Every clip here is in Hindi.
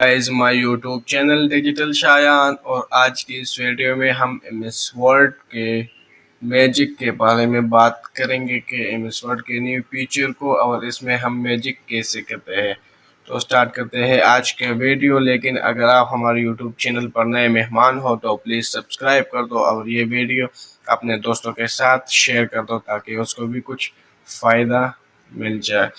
Guys my YouTube channel digital Shayan. और आज की इस वीडियो में हम एमएस वर्ड के मैजिक के बारे में बात करेंगे कि एमएस वर्ड के न्यू फीचर को और इसमें हम मैजिक कैसे करते हैं। तो स्टार्ट करते हैं आज के वीडियो। लेकिन अगर आप हमारे यूट्यूब चैनल पर नए मेहमान हो तो प्लीज़ सब्सक्राइब कर दो और ये वीडियो अपने दोस्तों के साथ शेयर कर दो ताकि उसको भी कुछ फ़ायदा मिल जाए।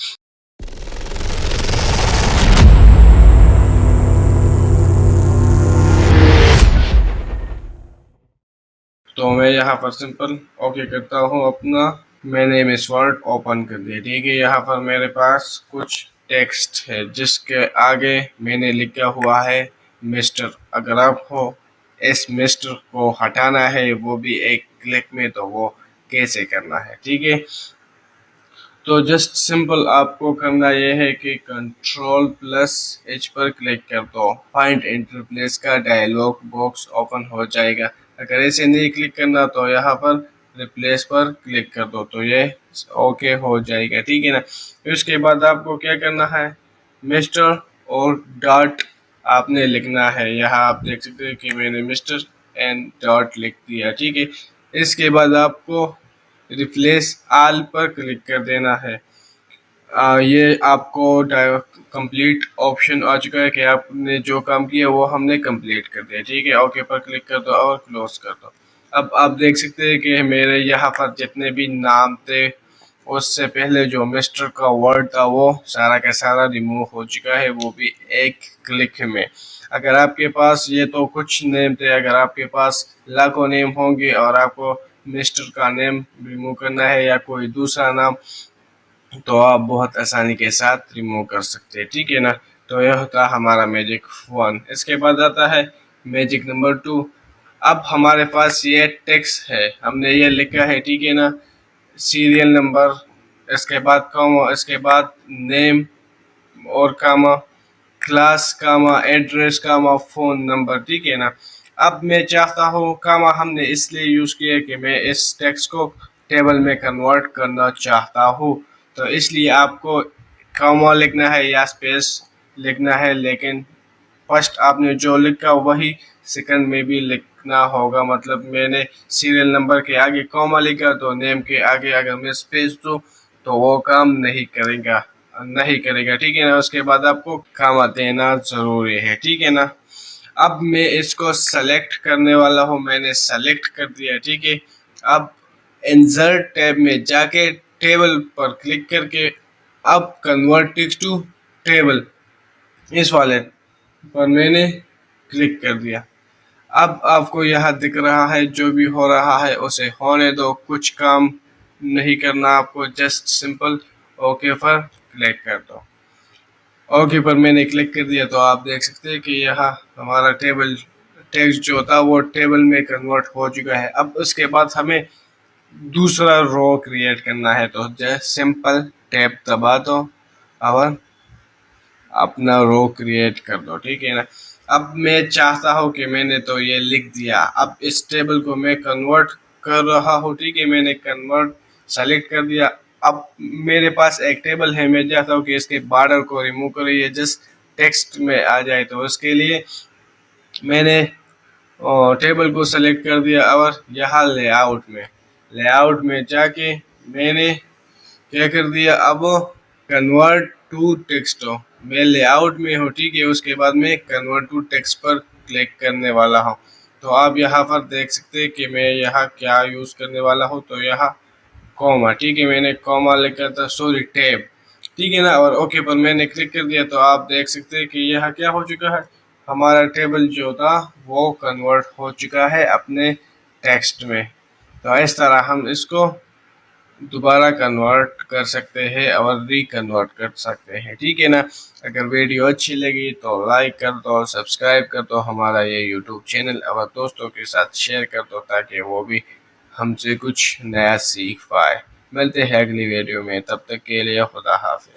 तो मैं यहाँ पर सिंपल ओके करता हूँ अपना। मैंने एमएस वर्ड ओपन कर दिया। ठीक है, यहाँ पर मेरे पास कुछ टेक्स्ट है जिसके आगे मैंने लिखा हुआ है मिस्टर। अगर आपको इस मिस्टर को हटाना है वो भी एक क्लिक में, तो वो कैसे करना है। ठीक है, तो जस्ट सिंपल आपको करना ये है कि Ctrl+H पर क्लिक कर दो। फाइंड एंड रिप्लेस का डायलॉग बॉक्स ओपन हो जाएगा। अगर ऐसे नहीं क्लिक करना तो यहाँ पर रिप्लेस पर क्लिक कर दो तो ये ओके हो जाएगा। ठीक है ना। उसके बाद आपको क्या करना है, मिस्टर और डॉट आपने लिखना है। यहाँ आप देख सकते हैं कि मैंने मिस्टर एंड डॉट लिख दिया। ठीक है, इसके बाद आपको रिप्लेस आल पर क्लिक कर देना है। ये आपको कंप्लीट ऑप्शन आ चुका है कि आपने जो काम किया वो हमने कंप्लीट कर दिया। ठीक है, ओके पर क्लिक कर दो और क्लोज कर दो। अब आप देख सकते हैं कि मेरे यहाँ पर जितने भी नाम थे उससे पहले जो मिस्टर का वर्ड था वो सारा का सारा रिमूव हो चुका है, वो भी एक क्लिक में। अगर आपके पास ये तो कुछ नेम थे, अगर आपके पास लाखों नेम होंगे और आपको मिस्टर का नेम रिमूव करना है या कोई दूसरा नाम, तो आप बहुत आसानी के साथ रिमूव कर सकते हैं। ठीक है ना। तो यह होता हमारा मैजिक 1। इसके बाद आता है मैजिक नंबर 2। अब हमारे पास ये टेक्स्ट है, हमने ये लिखा है। ठीक है ना, सीरियल नंबर, इसके बाद कॉमा, इसके बाद नेम और कामा, क्लास कामा, एड्रेस कामा, फ़ोन नंबर। ठीक है ना। अब मैं चाहता हूँ, कामा हमने इसलिए यूज़ किया कि मैं इस टेक्स्ट को टेबल में कन्वर्ट करना चाहता हूँ, तो इसलिए आपको कामा लिखना है या स्पेस लिखना है। लेकिन फर्स्ट आपने जो लिखा वही सेकंड में भी लिखना होगा। मतलब मैंने सीरियल नंबर के आगे कॉमा लिखा तो नेम के आगे अगर मैं स्पेस दूँ तो वो काम नहीं करेगा। ठीक है ना। उसके बाद आपको कॉमा देना ज़रूरी है। ठीक है ना। अब मैं इसको सेलेक्ट करने वाला हूँ, मैंने सेलेक्ट कर दिया। ठीक है, अब इंसर्ट टैब में जाके टेबल पर क्लिक करके अब कन्वर्ट टेक्स्ट टू टेबल इस वाले पर मैंने क्लिक कर दिया। अब आपको यहाँ दिख रहा है जो भी हो रहा है उसे होने दो, कुछ काम नहीं करना आपको, जस्ट सिंपल ओके पर क्लिक कर दो। ओके पर मैंने क्लिक कर दिया तो आप देख सकते हैं कि यहाँ हमारा टेबल टेक्स्ट जो था वो टेबल में कन्वर्ट हो चुका है। अब उसके बाद हमें दूसरा रो क्रिएट करना है, तो जस्ट सिंपल टैब दबा दो और अपना रो क्रिएट कर दो। ठीक है ना। अब मैं चाहता हूँ कि मैंने तो ये लिख दिया, अब इस टेबल को मैं कन्वर्ट कर रहा हूँ। ठीक है, मैंने कन्वर्ट सेलेक्ट कर दिया। अब मेरे पास एक टेबल है, मैं चाहता हूँ कि इसके बॉर्डर को रिमूव करिए, जस्ट टेक्स्ट में आ जाए। तो उसके लिए मैंने टेबल को सेलेक्ट कर दिया और यहाँ लेआउट में जाके मैंने क्या कर दिया, अब कन्वर्ट टू टेक्स्ट हो, मैं लेआउट में हूँ। ठीक है, उसके बाद मैं कन्वर्ट टू टेक्स्ट पर क्लिक करने वाला हूँ। तो आप यहाँ पर देख सकते हैं कि मैं यहाँ क्या यूज़ करने वाला हूँ। तो यहाँ कॉमा, ठीक है, मैंने कॉमा लिखा था, सॉरी टैब। ठीक है ना। और ओके पर मैंने क्लिक कर दिया तो आप देख सकते हैं कि यहाँ क्या हो चुका है, हमारा टेबल जो था वो कन्वर्ट हो चुका है अपने टेक्स्ट में। तो इस तरह हम इसको दोबारा कन्वर्ट कर सकते हैं और रिकन्वर्ट कर सकते हैं। ठीक है ना। अगर वीडियो अच्छी लगी तो लाइक कर दो, सब्सक्राइब कर दो हमारा ये यूट्यूब चैनल और दोस्तों के साथ शेयर कर दो ताकि वो भी हमसे कुछ नया सीख पाए। मिलते हैं अगली वीडियो में, तब तक के लिए खुदा हाफिज।